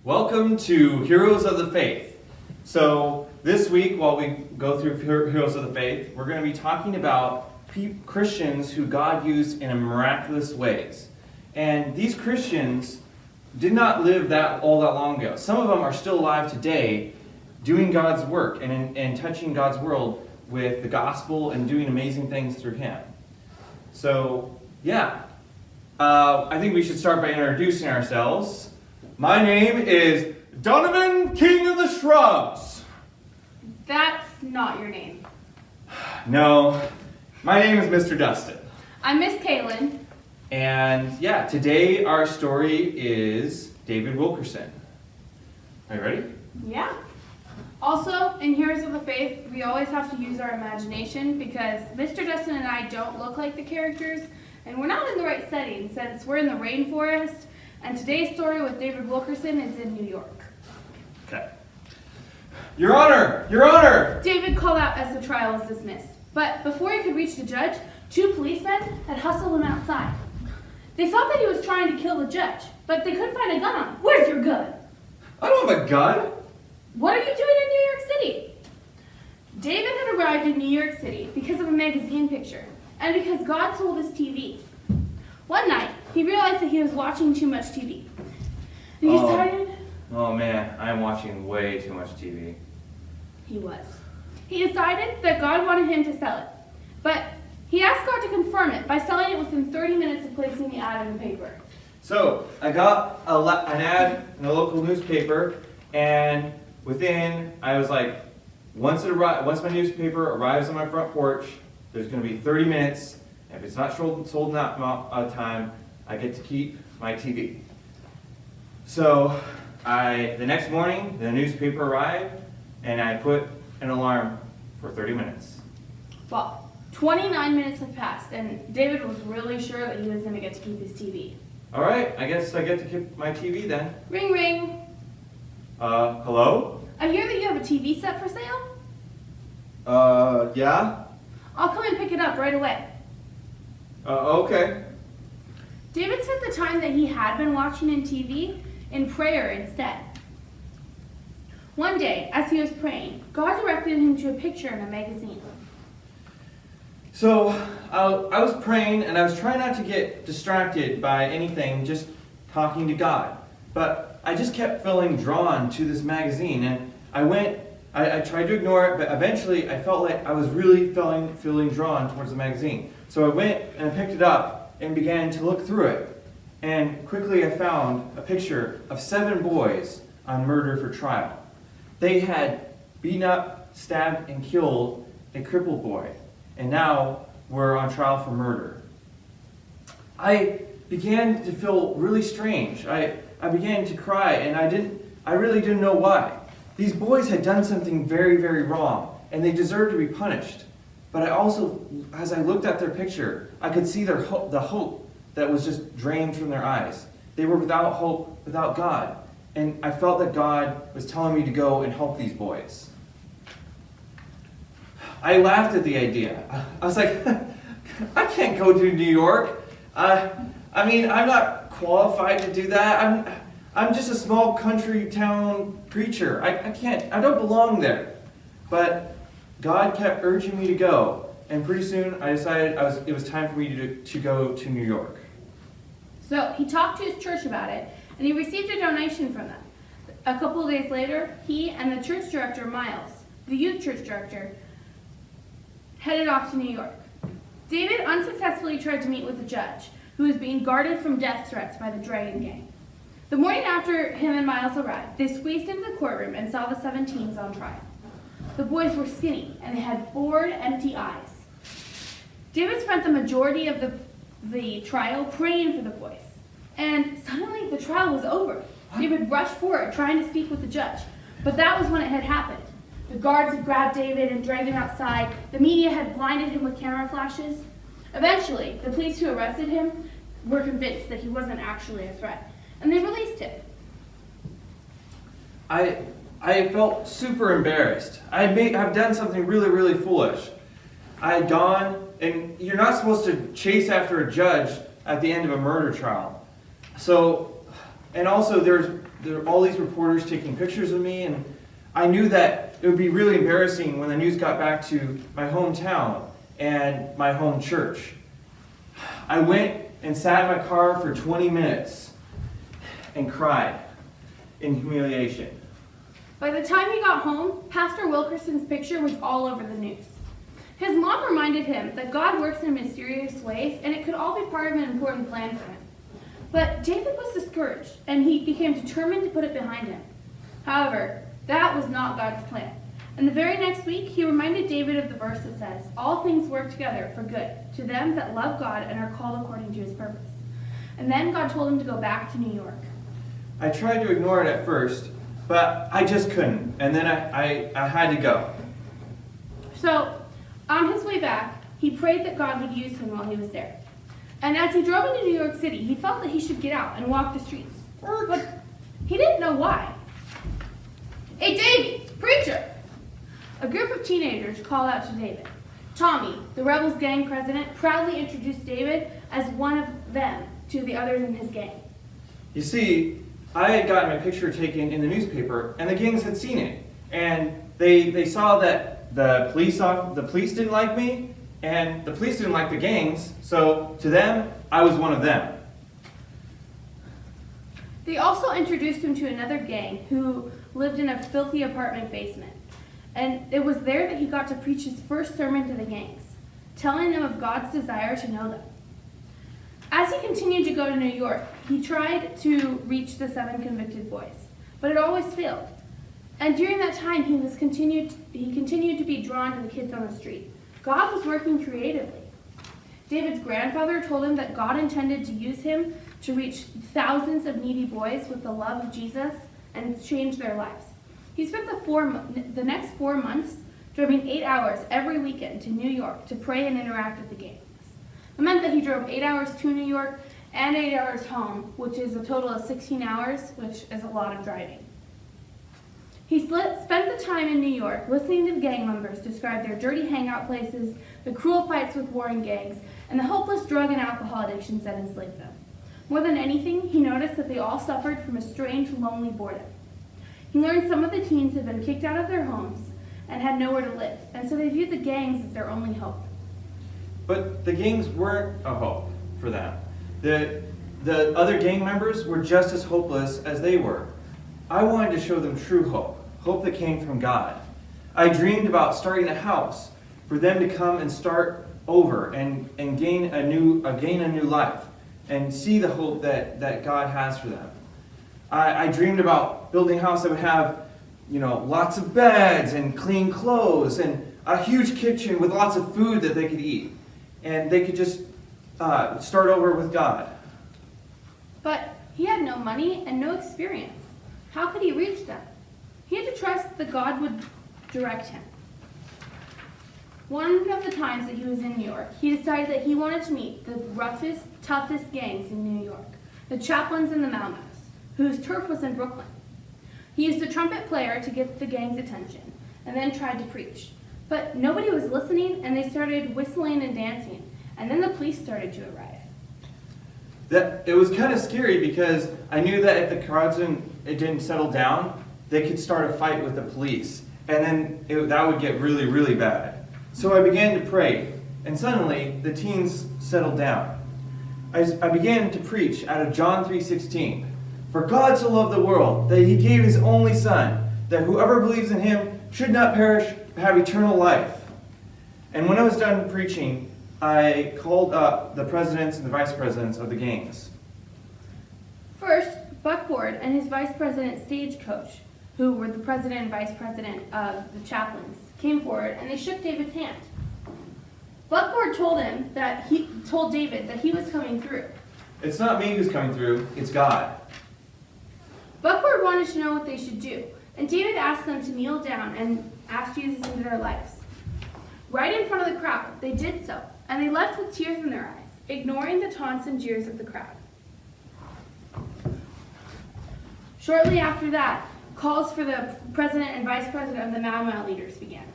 Welcome to Heroes of the Faith. So this week, while we go through Heroes of the Faith, we're going to be talking about Christians who God used in miraculous ways. And these Christians did not live all that long ago. Some of them are still alive today, doing God's work and touching God's world with the gospel and doing amazing things through Him. So, yeah. I think we should start by introducing ourselves. My name is Donovan, King of the Shrubs. That's not your name. No, my name is Mr. Dustin. I'm Miss Kaylin. And yeah, today our story is David Wilkerson. Are you ready? Yeah. Also, in Heroes of the Faith, we always have to use our imagination because Mr. Dustin and I don't look like the characters, and we're not in the right setting since we're in the rainforest, and today's story with David Wilkerson is in New York. Okay. Your Honor! Your Honor! David called out as the trial was dismissed, but before he could reach the judge, two policemen had hustled him outside. They thought that he was trying to kill the judge, but they couldn't find a gun on him. Where's your gun? I don't have a gun. What are you doing in New York City? David had arrived in New York City because of a magazine picture, and because God sold his TV. One night, he realized that he was watching too much TV. And he decided... Oh man, I'm watching way too much TV. He was. He decided that God wanted him to sell it. But he asked God to confirm it by selling it within 30 minutes of placing the ad in the paper. So, I got an ad in a local newspaper, and I was like, once my newspaper arrives on my front porch, there's going to be 30 minutes. If it's not sold in that amount of time, I get to keep my TV. So, the next morning, the newspaper arrived, and I put an alarm for 30 minutes. Well, 29 minutes had passed, and David was really sure that he was going to get to keep his TV. All right, I guess I get to keep my TV then. Ring, ring. Hello? I hear that you have a TV set for sale. Yeah? I'll come and pick it up right away. Okay. David spent the time that he had been watching in TV in prayer instead. One day, as he was praying, God directed him to a picture in a magazine. So, I was praying, and I was trying not to get distracted by anything, just talking to God. But I just kept feeling drawn to this magazine, and I tried to ignore it, but eventually I felt like I was really feeling drawn towards the magazine. So I went and I picked it up and began to look through it. And quickly I found a picture of 7 boys on murder for trial. They had beaten up, stabbed, and killed a crippled boy, and now were on trial for murder. I began to feel really strange. I began to cry, and I really didn't know why. These boys had done something very, very wrong, and they deserved to be punished. But I also, as I looked at their picture, I could see the hope that was just drained from their eyes. They were without hope, without God. And I felt that God was telling me to go and help these boys. I laughed at the idea. I was like, I can't go to New York. I mean, I'm not qualified to do that. I'm just a small country town preacher. I don't belong there. But God kept urging me to go, and pretty soon I decided it was time for me to go to New York. So he talked to his church about it, and he received a donation from them. A couple of days later, he and the church director, Miles, the youth church director, headed off to New York. David unsuccessfully tried to meet with the judge, who was being guarded from death threats by the Dragon Gang. The morning after him and Miles arrived, they squeezed into the courtroom and saw the 7 teens on trial. The boys were skinny, and they had bored, empty eyes. David spent the majority of the trial praying for the boys. And suddenly, the trial was over. David rushed forward, trying to speak with the judge. But that was when it had happened. The guards had grabbed David and dragged him outside. The media had blinded him with camera flashes. Eventually, the police who arrested him were convinced that he wasn't actually a threat, and they released him. I felt super embarrassed. I've done something really, really foolish. I had gone, and you're not supposed to chase after a judge at the end of a murder trial. So, and also there were all these reporters taking pictures of me, and I knew that it would be really embarrassing when the news got back to my hometown and my home church. I went and sat in my car for 20 minutes and cried in humiliation. By the time he got home, Pastor Wilkerson's picture was all over the news. His mom reminded him that God works in mysterious ways and it could all be part of an important plan for him. But David was discouraged and he became determined to put it behind him. However, that was not God's plan. And the very next week, he reminded David of the verse that says, "All things work together for good to them that love God and are called according to his purpose." And then God told him to go back to New York. I tried to ignore it at first, but I just couldn't. And then I had to go. So, on his way back, he prayed that God would use him while he was there. And as he drove into New York City, he felt that he should get out and walk the streets. But he didn't know why. "Hey, Davey, preacher!" A group of teenagers called out to David. Tommy, the Rebels gang president, proudly introduced David as one of them to the others in his gang. You see, I had gotten my picture taken in the newspaper, and the gangs had seen it. And they saw that the police didn't like me, and the police didn't like the gangs, so to them, I was one of them. They also introduced him to another gang who lived in a filthy apartment basement. And it was there that he got to preach his first sermon to the gangs, telling them of God's desire to know them. As he continued to go to New York, he tried to reach the 7 convicted boys, but it always failed. And during that time, he continued to be drawn to the kids on the street. God was working creatively. David's grandfather told him that God intended to use him to reach thousands of needy boys with the love of Jesus and change their lives. He spent the next 4 months driving 8 hours every weekend to New York to pray and interact with the gangs. It meant that he drove 8 hours to New York and 8 hours home, which is a total of 16 hours, which is a lot of driving. He spent the time in New York listening to the gang members describe their dirty hangout places, the cruel fights with warring gangs, and the hopeless drug and alcohol addictions that enslaved them. More than anything, he noticed that they all suffered from a strange, lonely boredom. He learned some of the teens had been kicked out of their homes and had nowhere to live, and so they viewed the gangs as their only hope. But the gangs weren't a hope for them. The other gang members were just as hopeless as they were. I wanted to show them true hope, hope that came from God. I dreamed about starting a house for them to come and start over and gain a new life and see the hope that God has for them. I dreamed about building a house that would have, lots of beds and clean clothes and a huge kitchen with lots of food that they could eat. And they could just start over with God. But he had no money and no experience. How could he reach them? He had to trust that God would direct him. One of the times that he was in New York, he decided that he wanted to meet the roughest, toughest gangs in New York, the Chaplains and the Mau Maus, whose turf was in Brooklyn. He used a trumpet player to get the gang's attention, and then tried to preach. But nobody was listening, and they started whistling and dancing, and then the police started to arrive. It was kind of scary because I knew that if the crowds didn't settle down, they could start a fight with the police, and then that would get really, really bad. So I began to pray, and suddenly the teens settled down. I began to preach out of John 3:16. For God so loved the world that he gave his only Son, that whoever believes in him should not perish but have eternal life. And when I was done preaching, I called up the presidents and the vice presidents of the gangs. First, Buckboard and his vice president Stagecoach, who were the president and vice president of the Chaplains, came forward and they shook David's hand. Buckboard told David that he was coming through. It's not me who's coming through, it's God. Buckboard wanted to know what they should do, and David asked them to kneel down and ask Jesus into their lives. Right in front of the crowd, they did so, and they left with tears in their eyes, ignoring the taunts and jeers of the crowd. Shortly after that, calls for the president and vice president of the Mau Mau leaders began.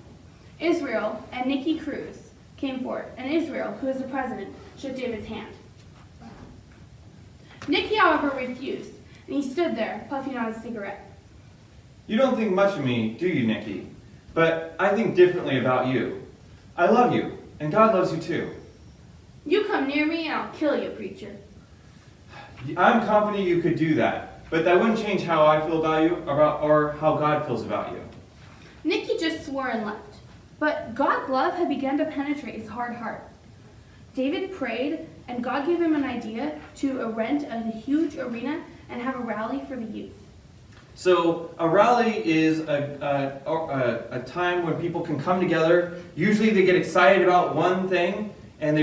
Israel and Nicky Cruz came forward, and Israel, who is the president, shook David's hand. Nicky, however, refused, and he stood there, puffing on a cigarette. You don't think much of me, do you, Nikki? But I think differently about you. I love you, and God loves you too. You come near me and I'll kill you, preacher. I'm confident you could do that, but that wouldn't change how I feel about you or how God feels about you. Nikki just swore and left, but God's love had begun to penetrate his hard heart. David prayed, and God gave him an idea to rent a huge arena and have a rally for the youth. So a rally is a time when people can come together. Usually they get excited about one thing, and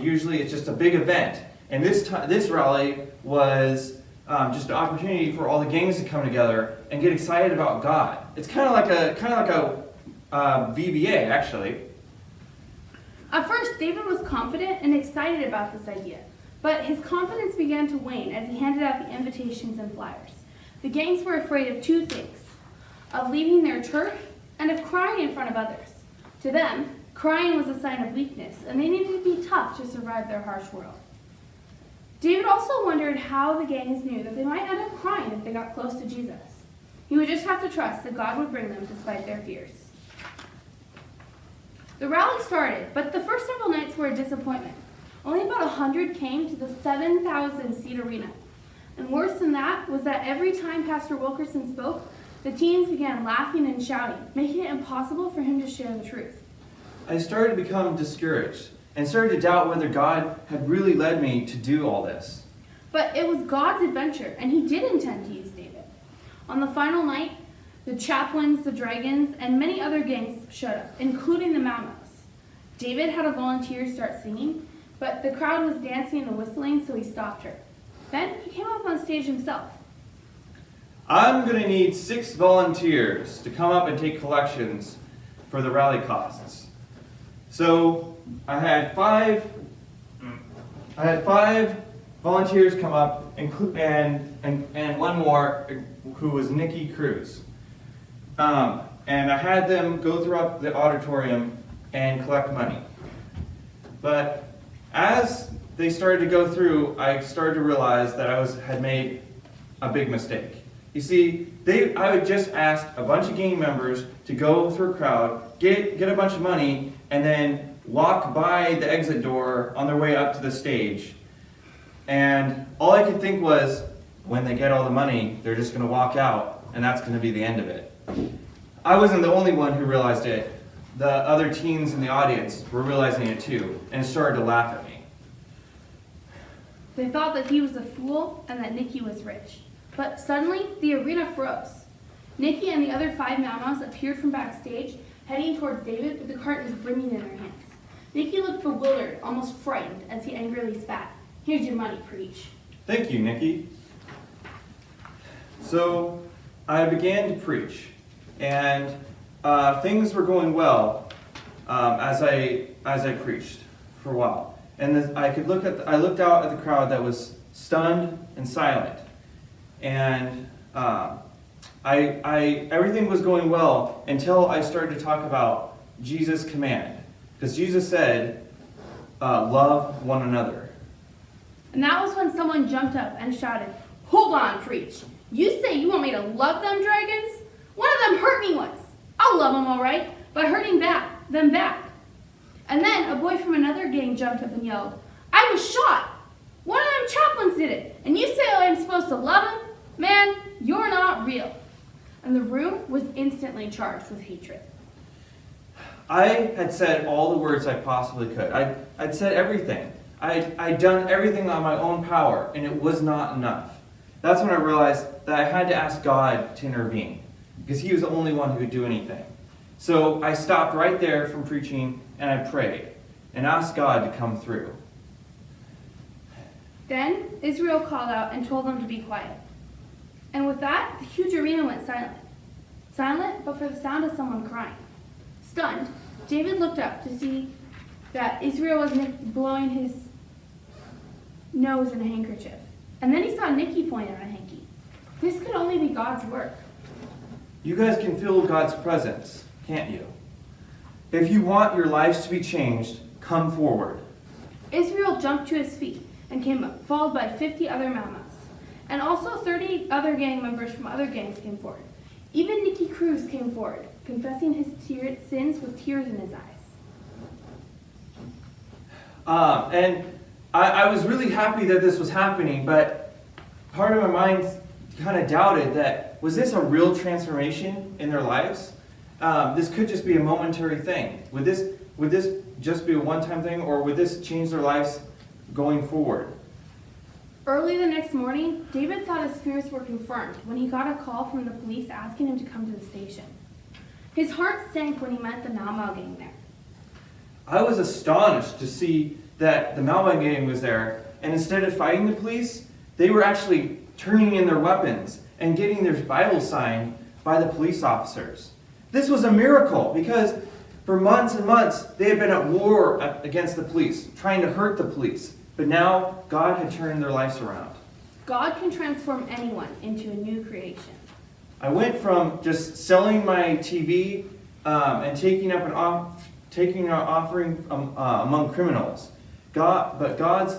usually it's just a big event. And this rally was just an opportunity for all the gangs to come together and get excited about God. It's kind of like a VBA, actually. At first, David was confident and excited about this idea, but his confidence began to wane as he handed out the invitations and flyers. The gangs were afraid of two things: of leaving their turf and of crying in front of others. To them, crying was a sign of weakness, and they needed to be tough to survive their harsh world. David also wondered how the gangs knew that they might end up crying if they got close to Jesus. He would just have to trust that God would bring them despite their fears. The rally started, but the first several nights were a disappointment. Only about 100 came to the 7,000-seat arena. And worse than that was that every time Pastor Wilkerson spoke, the teens began laughing and shouting, making it impossible for him to share the truth. I started to become discouraged and started to doubt whether God had really led me to do all this. But it was God's adventure, and he did intend to use David. On the final night, the chaplains, the dragons, and many other gangs showed up, including the Mau Mau's. David had a volunteer start singing, but the crowd was dancing and whistling, so he stopped her. Then he came up on stage himself. I'm going to need 6 volunteers to come up and take collections for the rally costs. So I had five volunteers come up, and one more who was Nikki Cruz. And I had them go throughout the auditorium and collect money. But as they started to go through, I started to realize that I had made a big mistake. You see, I would just ask a bunch of gang members to go through a crowd, get a bunch of money, and then walk by the exit door on their way up to the stage. And all I could think was, when they get all the money, they're just going to walk out, and that's going to be the end of it. I wasn't the only one who realized it. The other teens in the audience were realizing it too, and started to laugh at me. They thought that he was a fool and that Nikki was rich. But suddenly, the arena froze. Nikki and the other 5 Mau Mau's appeared from backstage, heading towards David with the cartons brimming in their hands. Nikki looked bewildered, almost frightened, as he angrily spat. "Here's your money, preach." Thank you, Nikki. So I began to preach, and things were going well as I preached for a while. And I looked out at the crowd that was stunned and silent, and everything was going well until I started to talk about Jesus' command, because Jesus said, "Love one another." And that was when someone jumped up and shouted, "Hold on, preach. You say you want me to love them dragons? One of them hurt me once. I'll love them all right, by hurting them back." And then a boy from another gang jumped up and yelled, "I was shot. One of them chaplains did it, and you say I'm supposed to love him? Man, you're not real." And the room was instantly charged with hatred. I had said all the words I possibly could. I'd said everything. I'd done everything on my own power, and it was not enough. That's when I realized that I had to ask God to intervene, because he was the only one who could do anything. So I stopped right there from preaching, and I prayed, and asked God to come through. Then Israel called out and told them to be quiet. And with that, the huge arena went silent. Silent, but for the sound of someone crying. Stunned, David looked up to see that Israel was blowing his nose in a handkerchief. And then he saw Nikki point at a hanky. This could only be God's work. You guys can feel God's presence, can't you? If you want your lives to be changed, come forward. Israel jumped to his feet and came up, followed by 50 other Mau Mau's. And also 30 other gang members from other gangs came forward. Even Nicky Cruz came forward, confessing his sins with tears in his eyes. And I was really happy that this was happening, but part of my mind kind of doubted that, was this a real transformation in their lives? This could just be a momentary thing. Would this just be a one-time thing, or would this change their lives going forward? Early the next morning, David thought his fears were confirmed when he got a call from the police asking him to come to the station. His heart sank when he met the Mau Mau gang there. I was astonished to see that the Mau Mau gang was there, and instead of fighting the police, they were actually turning in their weapons and getting their Bibles signed by the police officers. This was a miracle, because for months and months they had been at war against the police, trying to hurt the police. But now God had turned their lives around. God can transform anyone into a new creation. I went from just selling my TV and taking an offering among criminals. But God's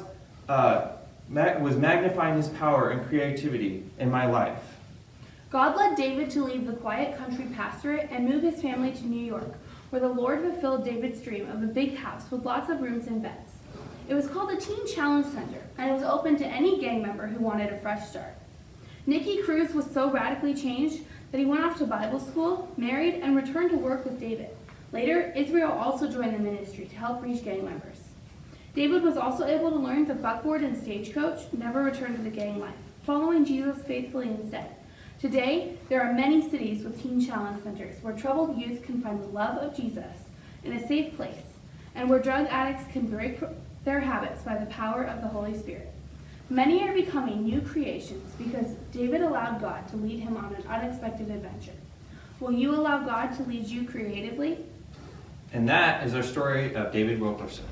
was magnifying His power and creativity in my life. God led David to leave the quiet country pastorate and move his family to New York, where the Lord fulfilled David's dream of a big house with lots of rooms and beds. It was called the Teen Challenge Center, and it was open to any gang member who wanted a fresh start. Nicky Cruz was so radically changed that he went off to Bible school, married, and returned to work with David. Later, Israel also joined the ministry to help reach gang members. David was also able to learn the buckboard and stagecoach, never returned to the gang life, following Jesus faithfully instead. Today, there are many cities with Teen Challenge Centers where troubled youth can find the love of Jesus in a safe place, and where drug addicts can break their habits by the power of the Holy Spirit. Many are becoming new creations because David allowed God to lead him on an unexpected adventure. Will you allow God to lead you creatively? And that is our story of David Wilkerson.